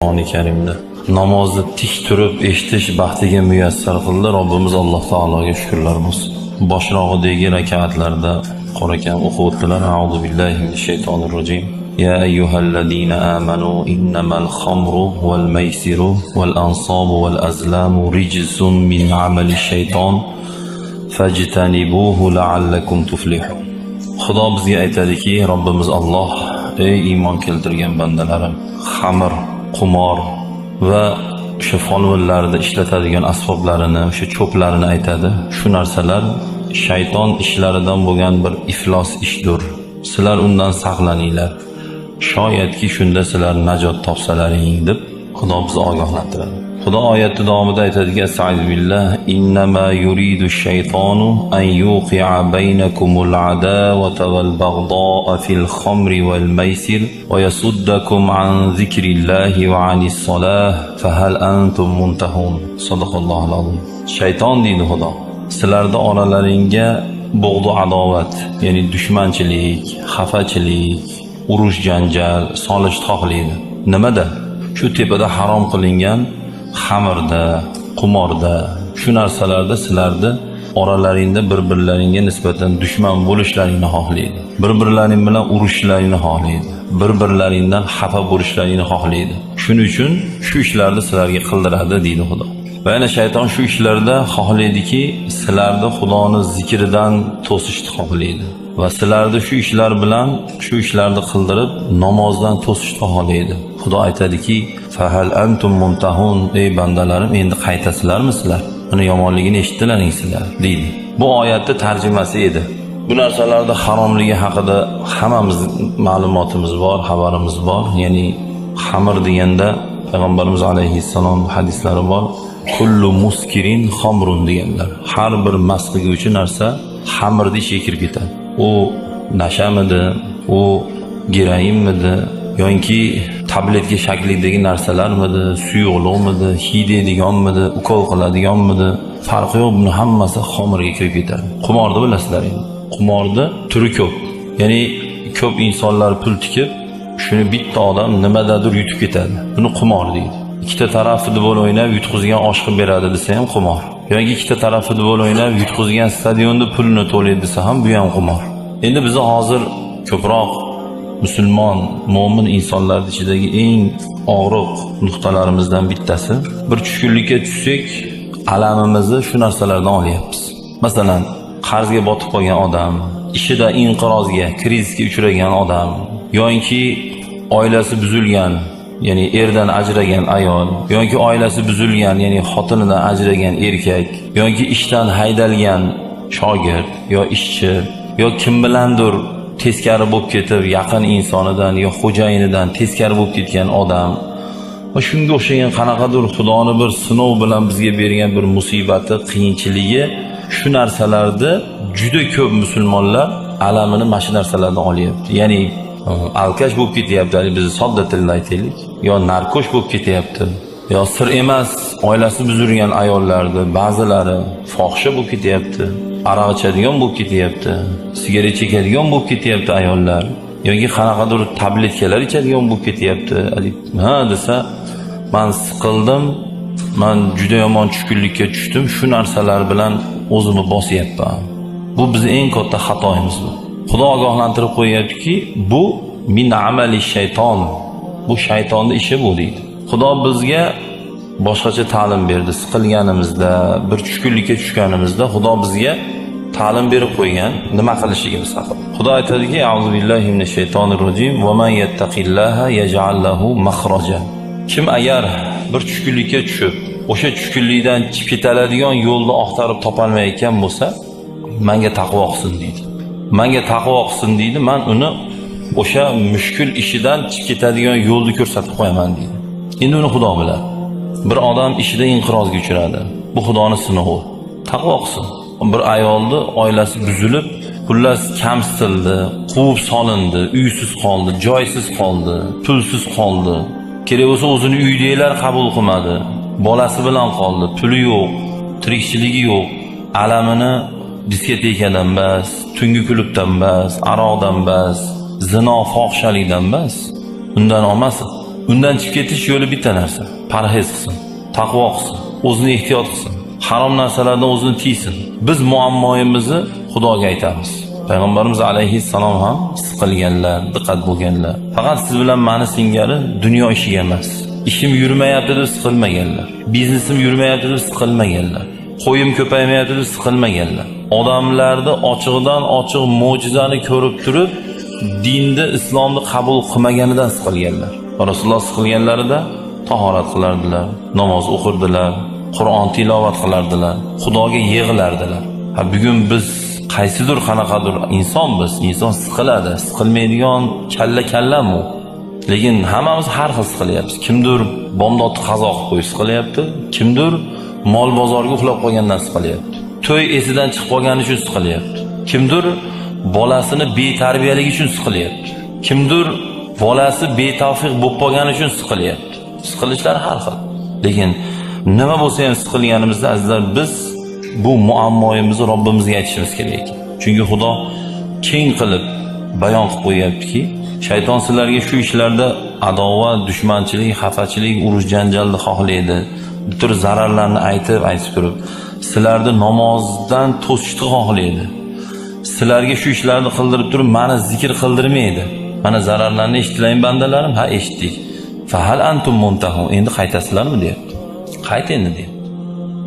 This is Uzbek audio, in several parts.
Qur'oni Karimda namozni tik turib eshitish baxtiga muyassar qildi. Robbimiz Alloh taologa shukrlar bo'lsin. Boshrog'idagi rak'atlarda qo'rakan o'qib o'tdilar. A'udhu billahi minash shaytonir rojim. Ya ayyuhallazina amanu innamal khamru wal maysiru wal ansabu wal azlamu rijsun min amali shayton fajtanibuhu la'allakum tuflihun. Xudo bizga aytadiki, Robbimiz Alloh: ey iymon keltirgan bandalarim, xamir, qumor va o'sha folbinlarda ishlatadigan asboblarini, o'sha cho'plarini aytadi. Shu narsalar shayton ishlaridan bo'lgan bir iflos ishdir. Sizlar undan saqlaninglar. Shoyatki shunda sizlar najot topsalaring deb Xudo bizni ogohlantiradi. Xudo oyatda davomida aytadiki: Estaizu billah, innama yuridu shaytonu an yuqi'a baynakumul adawata wal baghdha'a fil khamri wal maysir wa yasuddakum an zikrillahi wa anis salah fahal antum muntahun. Sadaqallohul azim. Shayton deydi Xudo, sizlarda oralaringga bug'du adovat, ya'ni dushmanchilik, xafachilik, urush janjal solish xohlaydi. Nimada? Shu tepada harom qilingan xamirda, qumorda, shu narsalarda sizlarni oralaringda bir-birlaringga nisbatan dushman bo'lishlaringni xohlaydi. Bir-birlaring bilan urushlaringni xohlaydi. Bir-birlaringdan xafa bo'lishlaringni xohlaydi. Shuning uchun shu ishlarni sizlarga qildiradi deydi Xudo. Va yana shayton shu ishlarda xohlaydiki, sizlarni Xudoning zikridan to'sishni xohlaydi. Va sizlarni shu ishlar bilan shu ishlarni qildirib namozdan to'sishni xohlaydi. Xudo aytadiki: "Fahal antum muntahun", ey bandalarim, endi qaytasizlarmi sizlar? Uni yomonligini eshitdilaring sizlar, deydi. Bu oyatning tarjimasi edi. Bu narsalarda haromligi haqida hammamiz ma'lumotimiz bor, xabarimiz bor. Ya'ni xamir deganda Payg'ambarimiz alayhissalom hadislari bor. Kullu muskirin xamrun deganlar. Har bir mast qiluvchi narsa xamirda ichiga kirib ketadi. U nashamidi, u geroinmidi, yoki tabletka shaklidagi narsalarmidi, suyuqlikmidi, hidlaydiganmidi, ukol qiladiganmidi, farqi yo'q, buni hammasi xamirga kirib ketadi. Qumorni bilasizlar endi. Qumorda turi ko'p. Ya'ni ko'p insonlar pul tikib, shuni bitta odam nimadadir yutib ketadi. Buni qumor deydi. Ikkita taraf futbol o'ynab yutqizgan osh qilib beradi desa ham qumor. Yoki ikkita taraf futbol o'ynab yutqizgan stadionda pulni to'laydi desa ham bu ham qumor. Endi biz hozir ko'proq musulmon, mo'min insonlar ichidagi eng og'riq nuqtalarimizdan bittasi, bir tushkunlikka tushsak, alamimizni shu narsalardan olyapmiz. Masalan, qarzga botib qolgan odam, ishida inqirozga, krizisga uchragan odam, yoki oilasi buzilgan, ya'ni erdan ajragan ayol, yoki oilasi buzilgan, ya'ni xotinidan ajragan erkak, yoki ishdan haydalgan shogird yo ishchi, yo kim bilandir teskari bo'lib ketib, yaqin insonidan yo xo'jayinidan teskari bo'lib ketgan odam va shunga o'xshagan qanaqadir Xudoning bir sinov bilan bizga bergan bir musibati, qiyinchiligi, shu narsalarda juda ko'p musulmonlar alamini mana shu narsalardan olyapti. Ya'ni alkash bo'lib ketyapti, biz sodda tilda aytaylik, yo narkosh bo'lib ketyapti, yo sir emas oilasi buzilgan ayollarni ba'zilari fohisha bo'lib ketyapti, aroq ichadigan bo'lib ketyapti, sigaret chekadigan bo'lib ketyapti ayollar, yoki qanaqadir tabletkalar ichadigan bo'lib ketyapti. Ha desa, men siqildim, men juda yomon tushkunlikka tushdim, shu narsalar bilan o'zimni bosyapman. Bu bizning eng katta xatoyimiz bu. Xudo ogohlantirib qo'yaptiki, bu min amali shayton. Bu shaytonning ishi bu deydi. Xudo bizga boshqacha ta'lim berdi. Siqilganimizda, bir tushkunlikka tushganimizda Xudo bizga ta'lim berib qo'ygan, nima qilishligimiz haqida. Xudo aytadiki: "A'udhu billahi minash shaytonir rojim va man yattaqillaha yaj'al lahu makhraja." Kim agar bir tushkunlikka tushib, o'sha tushkunlikdan chiqib ketadigan yo'lni oqtarib topolmayotgan bo'lsa, menga taqvo qilsin deydi. Menga taqvo qilsin deydi, men uni o'sha mushkul ishidan chiqib ketadigan yo'lni ko'rsatib qo'yaman deydi. Endi uni Xudo biladi. Bir odam ishida inqirozga uchradi. Bu Xudoning sinovi. Taqvo qilsin. Bir ayolni oilasi buzilib, xullas kamsitildi, quvib solindi, uysiz qoldi, joysiz qoldi, pulsiz qoldi. Kerak bo'lsa o'zini uydagilar qabul qilmadi. Bolasi bilan qoldi, puli yo'q, tirikchiligi yo'q. Alamini diskotekadan bas, tungi klubdan bas, aroqdan bas, zino, fohishalikdan bas. Undan olmasin. Undan chiqib ketish yo'li bitta narsa. Parhez qilsin, taqvo qilsin, o'zini ehtiyot qilsin, harom narsalardan o'zini tiysin. Biz muammoyimizni Xudoga aytamiz. Payg'ambarimiz alayhissalom ham siqilganlar, diqqat bo'lganlar. Faqat siz bilan meni singari dunyo ishiga emas. Ishim yurmayapti deb siqilmaganlar. Biznesim yurmayapti deb siqilmaganlar. Qo'yim ko'paymayapti deb siqilmaganlar. Odamlarda ochiqdan ochiq mo'jizani ko'rib turib, dinda islomni qabul qilmaganidan siqilganlar. Rasululloh siqilganlarida tahorat qilardilar, namoz o'qirdilar, Qur'on tilovat qilardilar, Xudoga yig'lardilar. Bugun biz qaysidir qanaqadir inson biz, inson siqiladi, siqilmaydigan kalla u. Lekin hammamiz har xil siqilyapmiz. Kimdir bomdodni qazo qilib qo'yib siqilyapti, kimdir mol bozorga uxlab qolgandan siqilyapti. To'y esidan chiqib qolgani uchun siqilyapti. Kimdir bolasini betarbiyaligi uchun siqilyapti. Kimdir bolasi betavfiq bo'lib qolgani uchun siqilyapti. Siqilishlar har xil. Lekin nima bo'lsa ham siqilganimizda azizlar biz bu muammoyimizni Robbimizga aytishimiz kerak. Chunki Xudo keng qilib bayon qilib qo'yaptiki, shayton sizlarga shu ishlarda adovat, dushmanchilik, xafachilik, urush, janjalni xohlaydi. Bu tur zararlarni aytib turib, sizlarni namozdan to'sishni xohlaydi. Sizlarga shu ishlarni qildirib turib, meni zikr qildirmaydi. Mana zararlarni eshitdilaring bandalarim, ha eshitdik. Fa hal antum muntahun. Endi qaytasizlarmi deyapti. Qayt endi deyapti.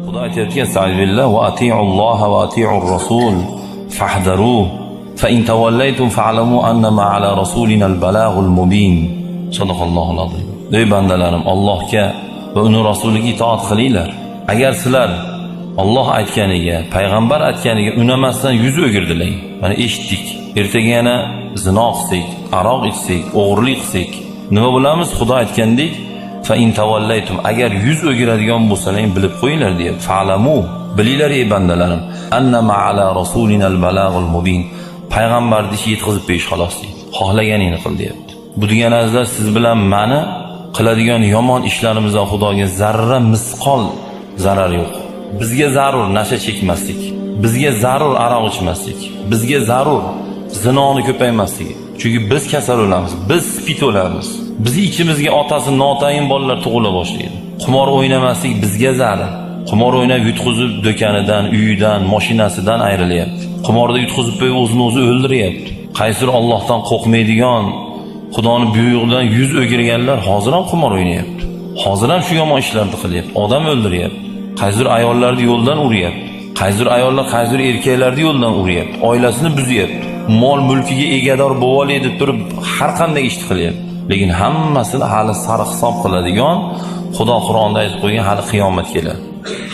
Xudo aytayotgan Estağfirullah va ati'ulloha va ati'ur rasul fahdaru fa in tawallaytum fa'lamu annama ala rasulina al-balagul mubin. Sadaqallohul azim. Ey bandalarim, Allohga va uning rasuliga itoat qilinglar. Agar sizlar Alloh aytganiga, payg'ambar aytganiga unamasdan yuz o'girdilar. Mana eshitdik. Ertaga yana zino qilsak, aroq ichsak, o'g'irlik qilsak, nima bo'lamiz? Xudo aytgandek, fa in tavallaytum, agar yuz o'giradigan bo'lsalaring bilib qo'yinglar deb. Fa'lamu, bilinglar ey bandalarim, annama ala rasulinal balagul mubin. Payg'ambarni ishi yetkazib berish xolos deydi. Xohlaganingni qil deyapti. Bu degan azizlar siz bilan meni qiladigan yomon ishlarimizdan Xudoga zarra misqol zarar yo'q. Bizga zarur nasha chekmaslik, bizga zarur aroq ichmaslik, bizga zarur zinoni ko'paymaslik. Chunki biz kasal bo'lamiz, biz spit bo'lamiz. Bizni ichimizga otasi notayin bolalar tug'ila boshlaydi. Qimor o'ynamaslik bizga zarar. Qimor o'ynab yutqizib do'kanidan, uyidan, mashinasidan ayrilyapti. Qimorda yutqizib qo'yib o'zini o'zi o'ldiryapti. Qaysir Allohdan qo'rqmaydigan, Xudoning buyrug'idan yuz o'girganlar hozir ham qimor o'ynayapti. Hozir ham shu yomon ishlarni qilyapti, odam o'ldiryapti. Qaysidir ayollarni yo'ldan uryapti. Qaysidir ayollar qaysidir erkaklarni yo'ldan uryapti. Oilasini buzyapti. Mol mulkiga egador bo'volaydi deb turib har qanday ishni qilyapti. Lekin hammasini hali sari hisob qiladigan Xudo Qur'onda aytib qo'ygan hali qiyomat keladi.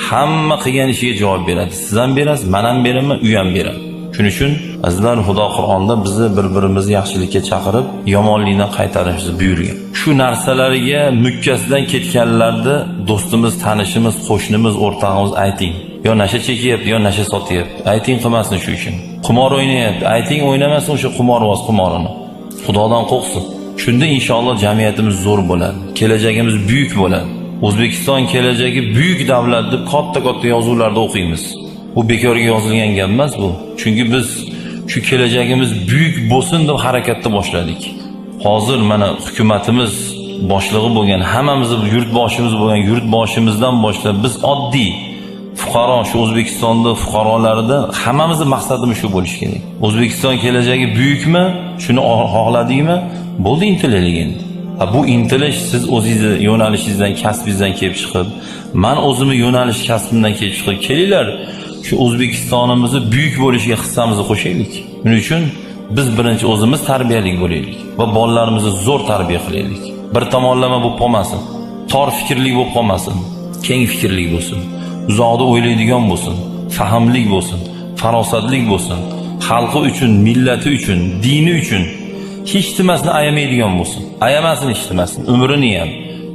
Hamma qilgan ishiga javob beradi. Siz ham berasiz, men ham beraman, u ham beradi. Shuning uchun azizlar Xudo Qur'onda bizni bir-birimizni yaxshilikka chaqirib, yomonlikdan qaytarishni buyurgan. Shu narsalarga mukkasidan ketganlarda do'stimiz, tanishimiz, qo'shnimiz, o'rtog'imiz ayting. Yo nasha chekyapti, yo nasha sotyapti. Ayting qilmasin shu ishni. Qimor o'ynayapti. Ayting o'ynamasin o'sha qimorvoz qimorini. Xudodan qo'rqsin. Shunda inshaalloh jamiyatimiz zo'r bo'ladi. Kelajagimiz buyuk bo'ladi. O'zbekiston kelajagi buyuk davlat deb katta-katta yozuvlarda o'qiymiz. Bu bekorga yozilgan gap emas bu. Chunki biz shu kelajagimiz buyuk bo'lsin deb harakatni boshladik. Hozir mana hukumatimiz boshlig'i bo'lgan, hammamiz yurtboshimiz bo'lgan yurtboshimizdan boshlab biz oddiy fuqaro, shu O'zbekistonda fuqarolarida hammamizning maqsadimiz shu bo'lishi kerak. O'zbekiston kelajagi buyukmi? Shuni xohladingmi? Bo'ldi, intilaylik endi. Bu intilish siz o'zingizni yo'nalishingizdan, kasbingizdan kelib chiqib, men o'zimni yo'nalish kasbimdan kelib chiqib, kelinglar shu O'zbekistonimizni buyuk bo'lishiga hissamizni qo'shaylik. Shuning uchun biz birinchi o'zimiz tarbiyalik bo'laylik va bolalarimizni zo'r tarbiya qilaylik. Bir tomonlama bo'lib qolmasin, tor fikrli bo'lib qolmasin, keng fikrli bo'lsin, uzoqda o'ylaydigan bo'lsin, fahmlik bo'lsin, farosatlik bo'lsin, xalqi uchun, millati uchun, dini uchun hech nimasini ayamaydigan bo'lsin. Ayamasin hech nimasini, umrini ham,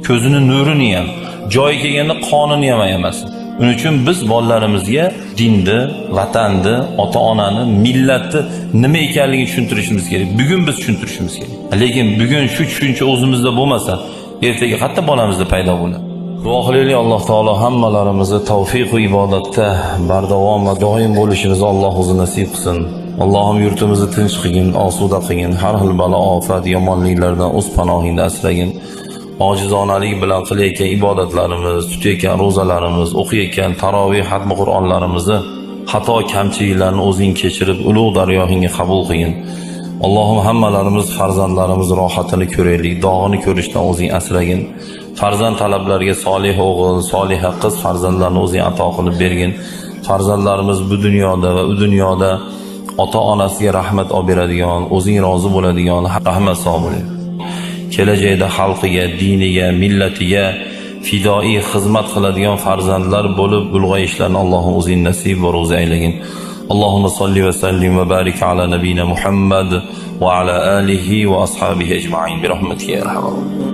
ko'zini nurini ham, joyi kelganda qonini ham ayamasin. Uning uchun biz bolalarimizga dinni, vatanni, ota-onani, millatni nima ekanligini tushuntirishimiz kerak. Bugun biz tushuntirishimiz kerak. Lekin bugun shu tushuncha o'zimizda bo'lmasa, ertaga qayerda bolamizda paydo bo'ladi. Duo qilaylik, Alloh taolo hammalarimizni tavfiq va ibodatda bardavom va doim bo'lishimizni Alloh o'zi nasib qilsin. Allohim yurtimizni tinch qilgin, osuda qilgin, har xil balo, ofat, yomonliklardan o'z panohingda asragin. ojizonalik bilan qilayotgan ibodatlarimiz, tutayotgan ro'zalarimiz, o'qiyotgan tarovih xatmi Qur'onlarimizni xato kamchiliklarni o'zing kechirib ulug' dargohingga qabul qilgin. Allohim hammalarimiz farzandlarimiz rohatini ko'raylik, dog'ini ko'rishdan o'zing asragin. Farzand talablariga solih o'g'il, soliha qiz farzandlarni o'zing ato qilib bergin. Farzandlarimiz bu dunyoda va u dunyoda ota-onasiga rahmat olib beradigan, o'zing rozi bo'ladigan rahmat sohibi. Kelajakda xalqiga, diniga, millatiga fidoi xizmat qiladigan farzandlar bo'lib ulg'ayishlarini Allohim o'zing nasib va ro'zi aylagin. Allohumma salli va sallim va barik ala nabiyina Muhammad va ala alihi va ashabihi ajma'in bi rahmatika ya arhamar rohimin.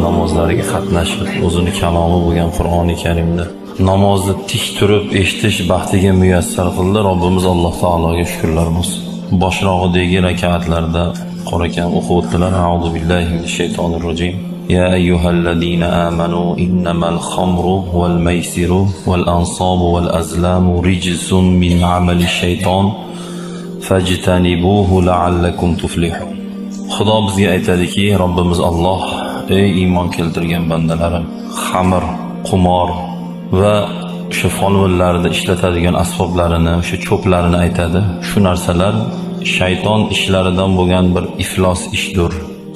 Namozlariga qatnashib, o'zini kalomi bo'lgan Qur'oni Karimda namozni tik turib eshitish baxtiga muyassar qildi. Robbimiz Alloh taologa shukrlar bo'lsin. Boshrog'idagi rak'atlarda qorakan o'qib o'tdilar. A'udhu billahi minash shaytonir rojim. Ya ayyuhallazina amanu innamal khamru wal maysiru wal ansabu wal azlamu rijsun min amali shayton fajtanibuhu la'allakum tuflihun. Xudo bizga aytadiki, Robbimiz Alloh: ey iymon keltirgan bandalarim, xamir, qumor va o'sha folbinlarda ishlatadigan asboblarini, o'sha cho'plarini aytadi. Shu narsalar shayton ishlaridan bo'lgan bir iflos ishdir.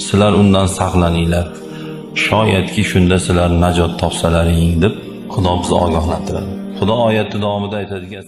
Sizlar undan saqlaninglar. Shoyatki shunda sizlar najot topsalaring deb Xudo bizni ogohlantiradi. Xudo oyati davomida aytadigan